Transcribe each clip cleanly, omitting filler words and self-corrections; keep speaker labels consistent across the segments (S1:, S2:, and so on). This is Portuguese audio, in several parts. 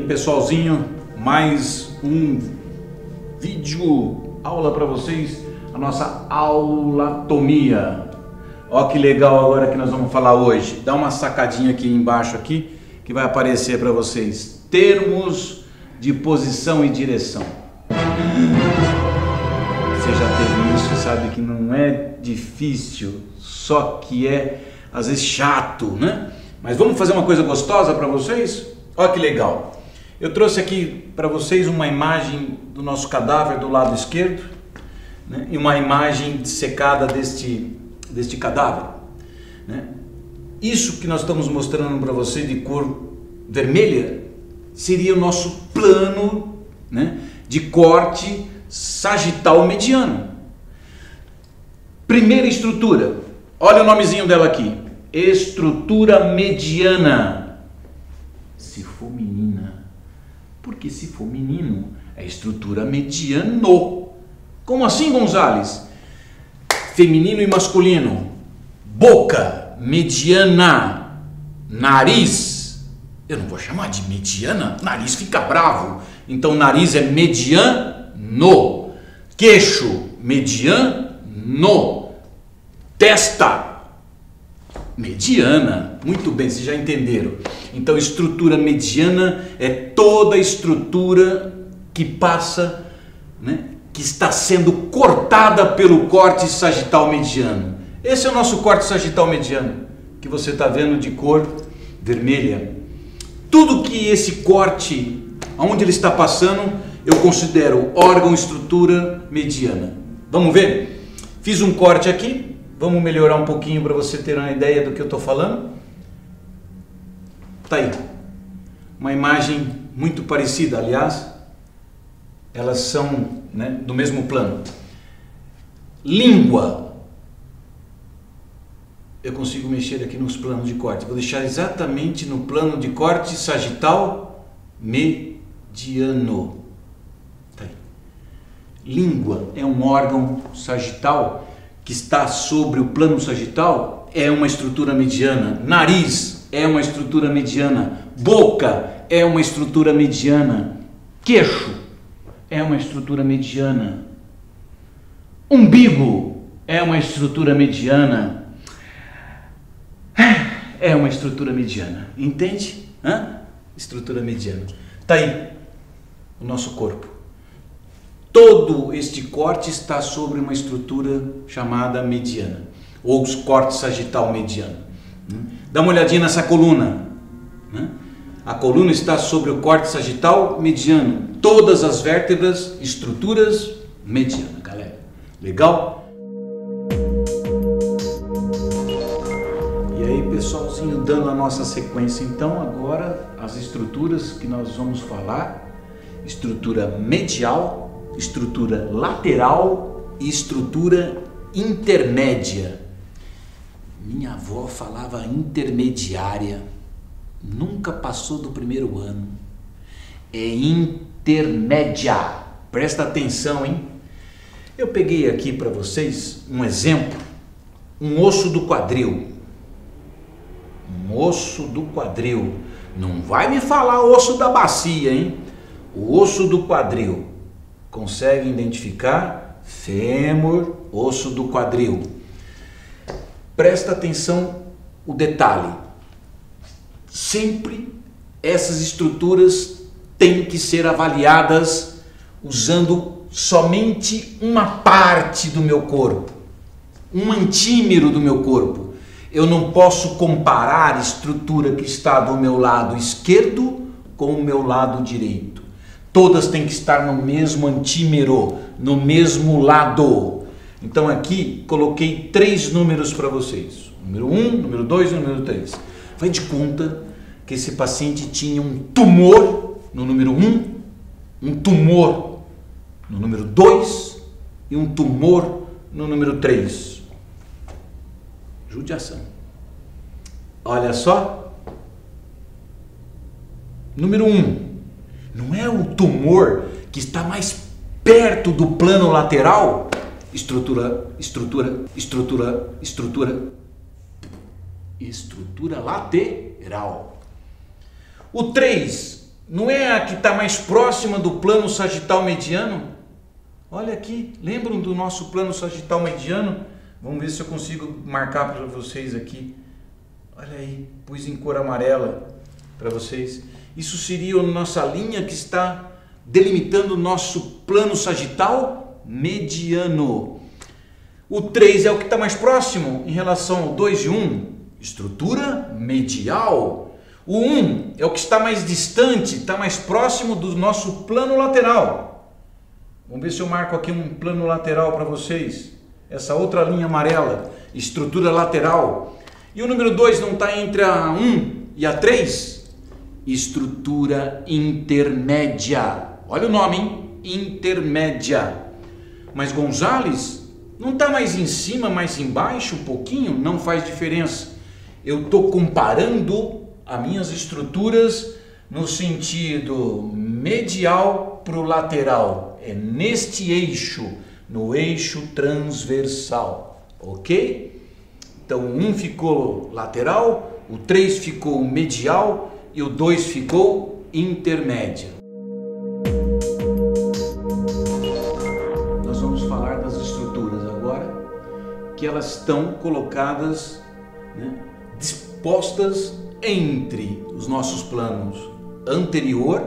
S1: pessoalzinho, mais um vídeo aula para vocês, a nossa aulatomia. Ó que legal agora que nós vamos falar hoje. Dá uma sacadinha aqui embaixo aqui que vai aparecer para vocês. Termos de posição e direção. Você já teve isso, sabe que não é difícil, só que é às vezes chato, né? Mas vamos fazer uma coisa gostosa para vocês? Olha que legal. Eu trouxe aqui para vocês uma imagem do nosso cadáver do lado esquerdo, né? E uma imagem dissecada deste cadáver, né? Isso que nós estamos mostrando para você de cor vermelha seria o nosso plano, né, de corte sagital mediano. Primeira estrutura, olha o nomezinho dela aqui, estrutura mediana. Se for menina, porque se for menino é estrutura mediano. Como assim, Gonzales? Feminino e masculino. Boca mediana, nariz, eu não vou chamar de mediana, nariz fica bravo, então nariz é mediano, queixo mediano, testa mediana. Muito bem, vocês já entenderam. Então estrutura mediana é toda estrutura que passa, né, que está sendo cortada pelo corte sagital mediano. Esse é o nosso corte sagital mediano, que você está vendo de cor vermelha. Tudo que esse corte, aonde ele está passando, eu considero órgão estrutura mediana. Vamos ver? Fiz um corte aqui, vamos melhorar um pouquinho para você ter uma ideia do que eu estou falando. Tá aí, uma imagem muito parecida, aliás, elas são, né, do mesmo plano. Língua. Eu consigo mexer aqui nos planos de corte. Vou deixar exatamente no plano de corte sagital mediano. Tá aí. Língua é um órgão sagital que está sobre o plano sagital, é uma estrutura mediana. Nariz é uma estrutura mediana. Boca é uma estrutura mediana. Queixo é uma estrutura mediana. Umbigo é uma estrutura mediana. É uma estrutura mediana, entende? Estrutura mediana. Tá aí o nosso corpo. Todo este corte está sobre uma estrutura chamada mediana, ou corte sagital mediano. Dá uma olhadinha nessa coluna, né? A coluna está sobre o corte sagital mediano. Todas as vértebras, estruturas medianas, galera. Legal? E aí, pessoalzinho, dando a nossa sequência, então, agora as estruturas que nós vamos falar: estrutura medial, estrutura lateral e estrutura intermédia. Minha avó falava intermediária, nunca passou do primeiro ano. É intermédia. Presta atenção, hein? Eu peguei aqui para vocês um exemplo, um osso do quadril. Um osso do quadril. Não vai me falar osso da bacia, hein? O osso do quadril. Consegue identificar? Fêmur, osso do quadril. Presta atenção o detalhe. Sempre essas estruturas têm que ser avaliadas usando somente uma parte do meu corpo, um antímero do meu corpo. Eu não posso comparar a estrutura que está do meu lado esquerdo com o meu lado direito. Todas têm que estar no mesmo antímero, no mesmo lado. Então aqui coloquei 3 números para vocês. Número 1, número 2 e número 3. Vai de conta que esse paciente tinha um tumor no número 1, um tumor no número 2 e um tumor no número 3. Judiação. Olha só. Número 1. Não é o tumor que está mais perto do plano lateral? Estrutura lateral. O 3 não é a que está mais próxima do plano sagital mediano? Olha aqui, lembram do nosso plano sagital mediano? Vamos ver se eu consigo marcar para vocês aqui. Olha aí, pus em cor amarela para vocês. Isso seria a nossa linha que está delimitando o nosso plano sagital mediano. O 3 é o que está mais próximo em relação ao 2 e 1, estrutura medial. O 1 é o que está mais distante, está mais próximo do nosso plano lateral. Vamos ver se eu marco aqui um plano lateral para vocês. Essa outra linha amarela, estrutura lateral. E o número 2 não está entre a 1 e a 3? Estrutura intermédia. Olha o nome, hein? Intermédia. Mas Gonzales não está mais em cima, mais embaixo um pouquinho? Não faz diferença. Eu estou comparando as minhas estruturas no sentido medial para o lateral. É neste eixo, no eixo transversal. Ok? Então o 1 ficou lateral, o 3 ficou medial e o 2 ficou intermédia. Nós vamos falar das estruturas agora, que elas estão colocadas, dispostas entre os nossos planos anterior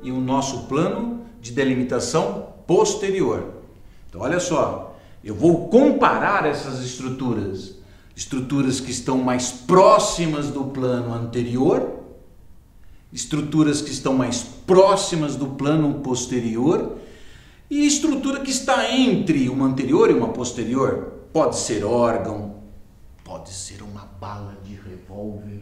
S1: e o nosso plano de delimitação posterior. Então olha só, eu vou comparar essas estruturas que estão mais próximas do plano anterior, estruturas que estão mais próximas do plano posterior e estrutura que está entre uma anterior e uma posterior. Pode ser órgão, pode ser uma bala de revólver,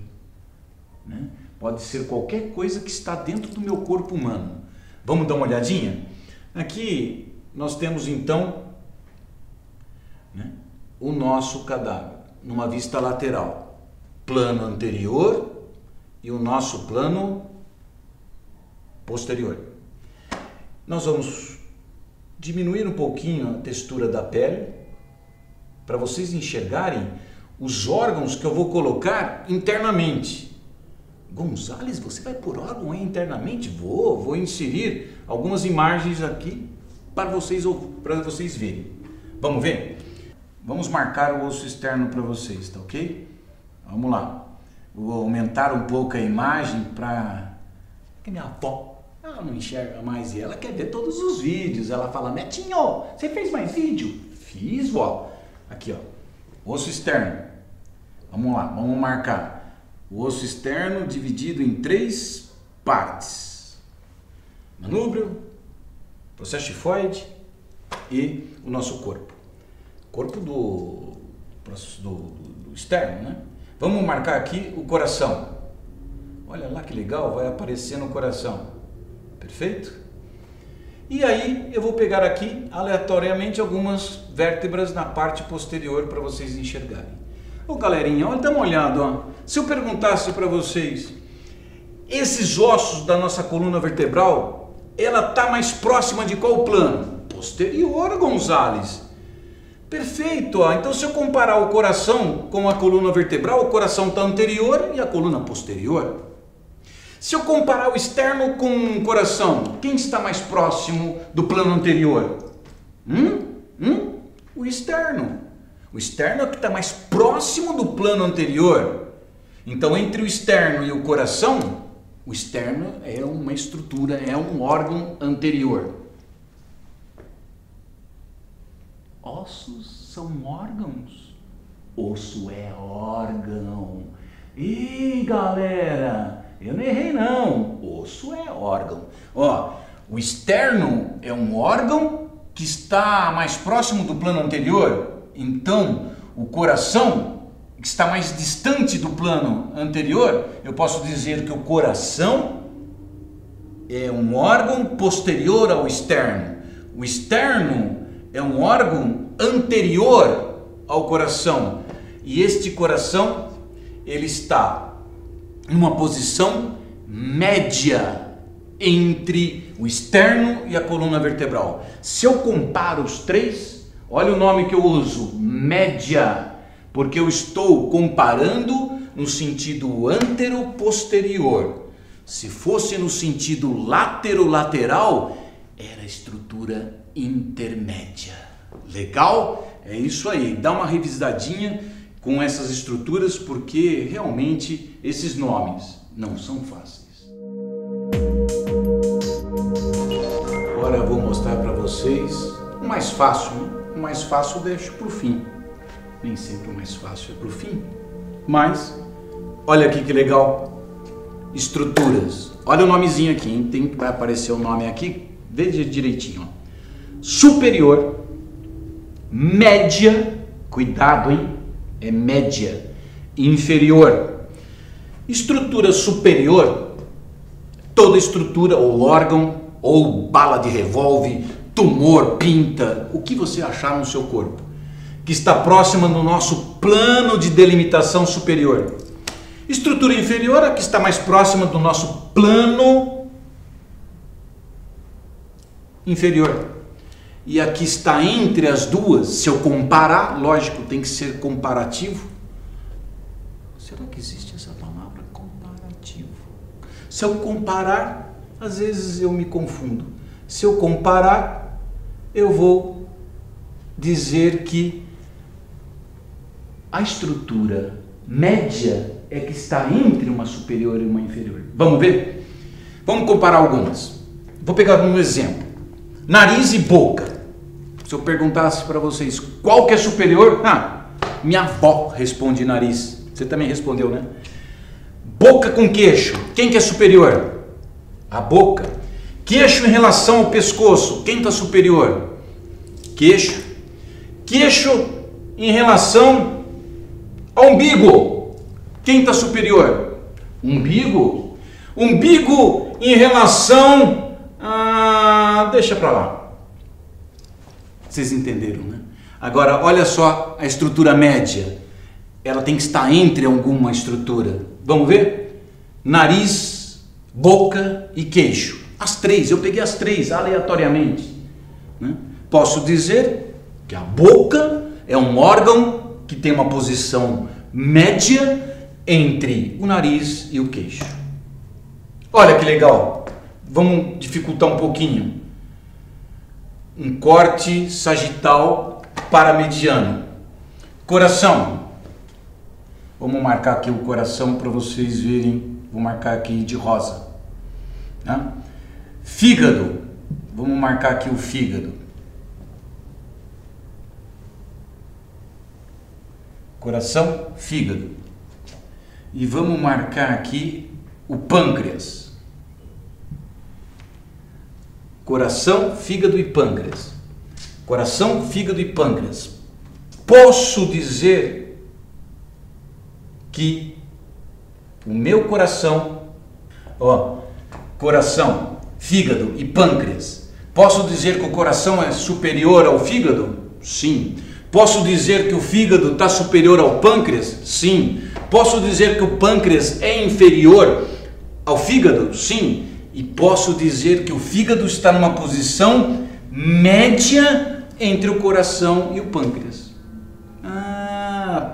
S1: pode ser qualquer coisa que está dentro do meu corpo humano. Vamos dar uma olhadinha? Aqui nós temos então o nosso cadáver numa vista lateral, plano anterior e o nosso plano posterior. Nós vamos diminuir um pouquinho a textura da pele para vocês enxergarem os órgãos que eu vou colocar internamente. Gonzales, você vai por órgão aí internamente? Vou inserir algumas imagens aqui para vocês verem. Vamos ver? Vamos marcar o osso externo para vocês, tá ok? Vamos lá. Vou aumentar um pouco a imagem para... Porque minha avó, ela não enxerga mais e ela quer ver todos os vídeos. Ela fala, Netinho, você fez mais vídeo? Fiz, vó. Aqui, ó. Osso externo. Vamos lá, vamos marcar. O osso externo dividido em 3 partes. Manúbrio, processo tifoide e o nosso corpo. Corpo do externo, Vamos marcar aqui o coração. Olha lá que legal, vai aparecer no coração. Perfeito? E aí eu vou pegar aqui aleatoriamente algumas vértebras na parte posterior para vocês enxergarem. Ô galerinha, olha, dá uma olhada, ó. Se eu perguntasse para vocês, esses ossos da nossa coluna vertebral, ela está mais próxima de qual plano? Posterior, Gonzales. Perfeito, ó. Então se eu comparar o coração com a coluna vertebral, o coração está anterior e a coluna posterior. Se eu comparar o externo com o coração, quem está mais próximo do plano anterior? O externo. O externo é o que está mais próximo do plano anterior. Então entre o externo e o coração, o externo é uma estrutura, é um órgão anterior. Ossos são órgãos. Osso é órgão. Ih, galera, eu não errei não. Osso é órgão. Ó, o externo é um órgão que está mais próximo do plano anterior. Então, o coração, que está mais distante do plano anterior, eu posso dizer que o coração é um órgão posterior ao externo. O externo é um órgão anterior ao coração. E este coração, ele está numa posição média entre o externo e a coluna vertebral. Se eu comparo os três, olha o nome que eu uso, média, porque eu estou comparando no sentido antero-posterior. Se fosse no sentido lateral, era estrutura intermédia. Legal? É isso aí. Dá uma revisadinha com essas estruturas, porque realmente esses nomes não são fáceis. Agora eu vou mostrar para vocês o mais fácil, né? O mais fácil eu deixo para o fim. Nem sempre o mais fácil é para o fim. Mas, olha aqui que legal. Estruturas. Olha o nomezinho aqui, hein? Vai aparecer o nome aqui. Veja direitinho. Ó. Superior. Média. Cuidado, hein? É média. Inferior. Estrutura superior. Toda estrutura ou órgão ou bala de revólver, tumor, pinta, o que você achar no seu corpo, que está próxima do nosso plano de delimitação superior. Estrutura inferior, a que está mais próxima do nosso plano inferior. E aqui está entre as duas, se eu comparar, lógico, tem que ser comparativo. Será que existe essa palavra, comparativo? Se eu comparar, às vezes eu me confundo. Se eu comparar, eu vou dizer que a estrutura média é que está entre uma superior e uma inferior. Vamos ver? Vamos comparar algumas. Vou pegar um exemplo. Nariz e boca. Se eu perguntasse para vocês qual que é superior, minha avó responde nariz. Você também respondeu, né? Boca com queixo, quem que é superior? A boca. Queixo em relação ao pescoço, quem está superior? Queixo. Queixo em relação ao umbigo, quem está superior? Umbigo. Umbigo em relação a... deixa para lá. Vocês entenderam, né? Agora, olha só a estrutura média. Ela tem que estar entre alguma estrutura. Vamos ver? Nariz, boca e queixo. As três, eu peguei as três aleatoriamente. Né? Posso dizer que a boca é um órgão que tem uma posição média entre o nariz e o queixo. Olha que legal. Vamos dificultar um pouquinho. Um corte sagital paramediano. Coração. Vamos marcar aqui o coração para vocês verem. Vou marcar aqui de rosa. Né? Fígado. Vamos marcar aqui o fígado. Coração, fígado. E vamos marcar aqui o pâncreas. Coração, fígado e pâncreas. Coração, fígado e pâncreas. Posso dizer que o meu coração, coração, fígado e pâncreas. Posso dizer que o coração é superior ao fígado? Sim. Posso dizer que o fígado está superior ao pâncreas? Sim. Posso dizer que o pâncreas é inferior ao fígado? Sim. E posso dizer que o fígado está numa posição média entre o coração e o pâncreas.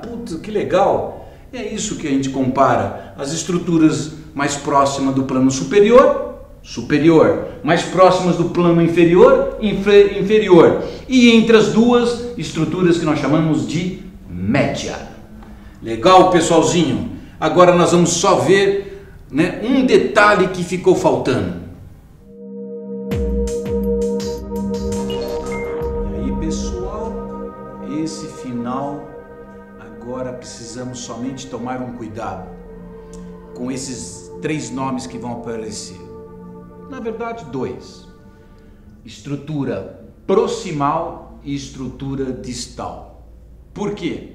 S1: Putz, que legal! É isso que a gente compara. As estruturas mais próximas do plano superior, mais próximas do plano inferior, inferior. E entre as duas estruturas que nós chamamos de média. Legal, pessoalzinho? Agora nós vamos só ver, né, um detalhe que ficou faltando. E aí, pessoal, esse final, agora precisamos somente tomar um cuidado com esses três nomes que vão aparecer. Na verdade, dois: estrutura proximal e estrutura distal. Por quê?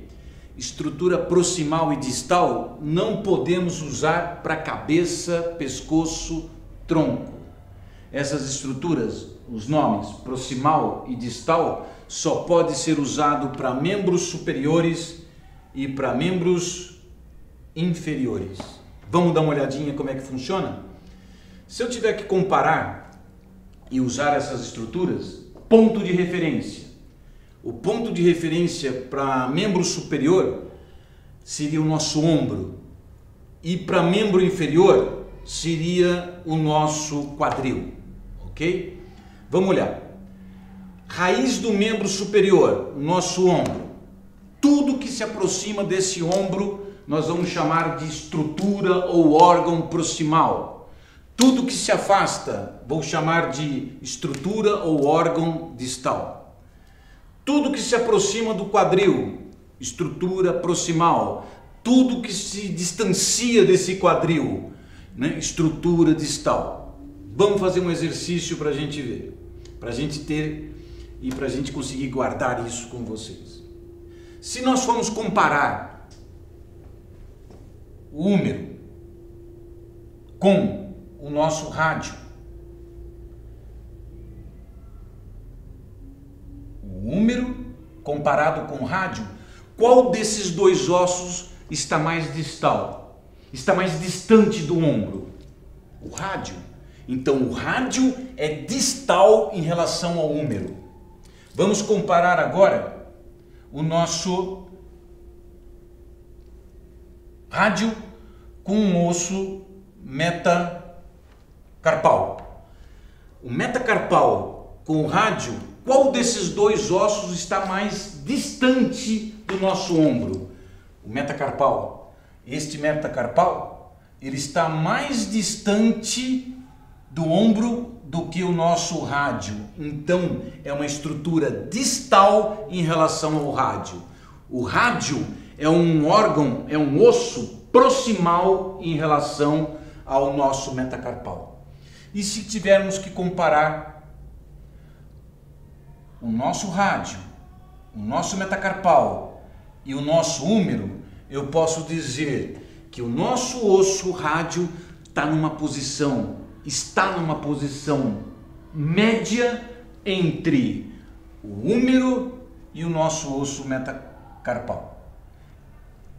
S1: Estrutura proximal e distal não podemos usar para cabeça, pescoço, tronco. Essas estruturas, os nomes proximal e distal, só pode ser usado para membros superiores e para membros inferiores. Vamos dar uma olhadinha como é que funciona? Se eu tiver que comparar e usar essas estruturas, ponto de referência. O ponto de referência para membro superior seria o nosso ombro. E para membro inferior seria o nosso quadril, ok? Vamos olhar. Raiz do membro superior, o nosso ombro. Tudo que se aproxima desse ombro nós vamos chamar de estrutura ou órgão proximal. Tudo que se afasta vou chamar de estrutura ou órgão distal. Tudo que se aproxima do quadril, estrutura proximal. Tudo que se distancia desse quadril, né? Estrutura distal. Vamos fazer um exercício para a gente ver, para a gente ter e para a gente conseguir guardar isso com vocês. Se nós formos comparar o húmero com o nosso rádio, o húmero comparado com o rádio, qual desses dois ossos está mais distal? Está mais distante do ombro? O rádio. Então o rádio é distal em relação ao húmero. Vamos comparar agora o nosso rádio com o osso metacarpal. O metacarpal com o rádio, qual desses dois ossos está mais distante do nosso ombro? O metacarpal. Este metacarpal, ele está mais distante do ombro do que o nosso rádio. Então, é uma estrutura distal em relação ao rádio. O rádio é um órgão, é um osso proximal em relação ao nosso metacarpal. E se tivermos que comparar o nosso rádio, o nosso metacarpal e o nosso húmero, eu posso dizer que o nosso osso rádio está numa posição média entre o húmero e o nosso osso metacarpal.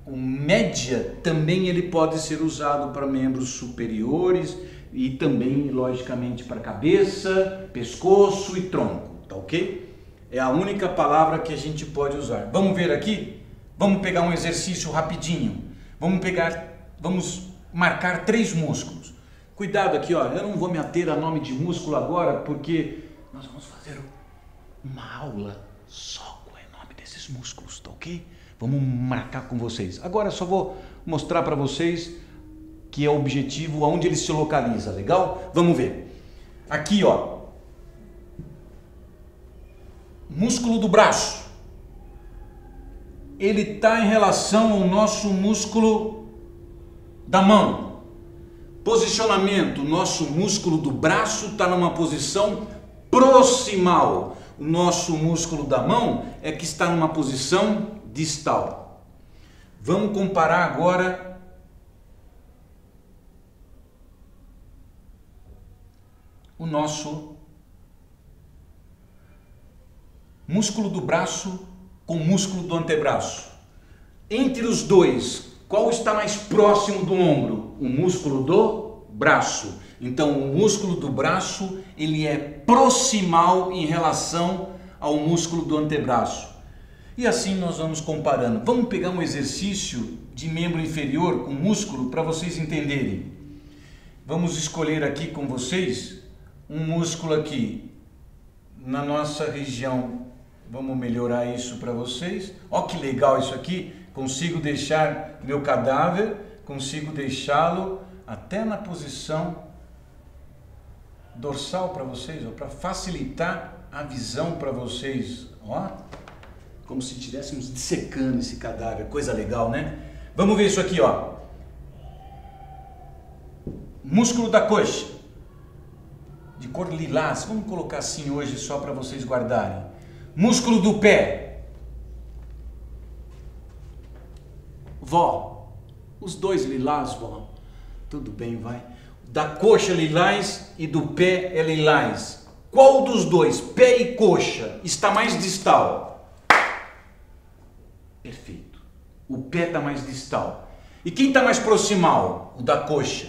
S1: O média também ele pode ser usado para membros superiores e também, logicamente, para cabeça, pescoço e tronco, tá ok? É a única palavra que a gente pode usar. Vamos ver aqui? Vamos pegar um exercício rapidinho. Vamos marcar 3 músculos. Cuidado aqui, ó, eu não vou me ater a nome de músculo agora, porque nós vamos fazer uma aula só com o nome desses músculos, tá ok? Vamos marcar com vocês. Agora eu só vou mostrar para vocês que é o objetivo, onde ele se localiza, legal? Vamos ver. Aqui, ó, músculo do braço. Ele está em relação ao nosso músculo da mão. Posicionamento, nosso músculo do braço está numa posição proximal. O nosso músculo da mão é que está numa posição distal. Vamos comparar agora o nosso músculo do braço com o músculo do antebraço. Entre os dois, qual está mais próximo do ombro? O músculo do braço. Então, o músculo do braço, ele é proximal em relação ao músculo do antebraço. E assim nós vamos comparando. Vamos pegar um exercício de membro inferior com músculo para vocês entenderem. Vamos escolher aqui com vocês um músculo aqui na nossa região. Vamos melhorar isso para vocês. Ó que legal isso aqui. Consigo deixar meu cadáver, consigo deixá-lo até na posição dorsal para vocês, para facilitar a visão para vocês. Ó, como se estivéssemos dissecando esse cadáver, coisa legal, né? Vamos ver isso aqui, ó. Músculo da coxa, de cor lilás, vamos colocar assim hoje só para vocês guardarem. Músculo do pé. Vó, os dois lilás, vó. Tudo bem, vai. Da coxa lilás e do pé é lilás. Qual dos dois, pé e coxa, está mais distal? Perfeito. O pé está mais distal. E quem está mais proximal? O da coxa.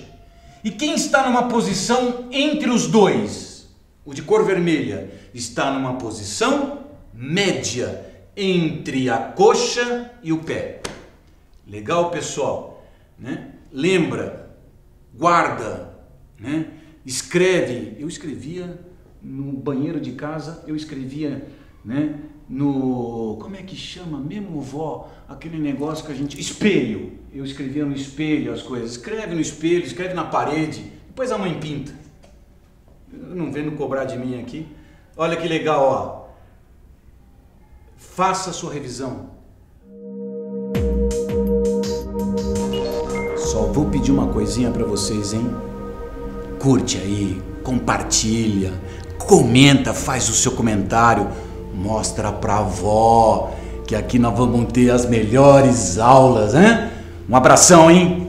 S1: E quem está numa posição entre os dois? O de cor vermelha está numa posição média entre a coxa e o pé. Legal, pessoal, né? Lembra, guarda, né? Escreve. Eu escrevia no banheiro de casa, eu escrevia, né? No... como é que chama mesmo, vó? Aquele negócio que a gente... espelho. Eu escrevia no espelho as coisas. Escreve no espelho, escreve na parede. Depois a mãe pinta. Não vendo cobrar de mim aqui. Olha que legal, ó. Faça a sua revisão. Só vou pedir uma coisinha pra vocês, hein? Curte aí, compartilha, comenta, faz o seu comentário, mostra pra avó que aqui nós vamos ter as melhores aulas, hein? Um abração, hein?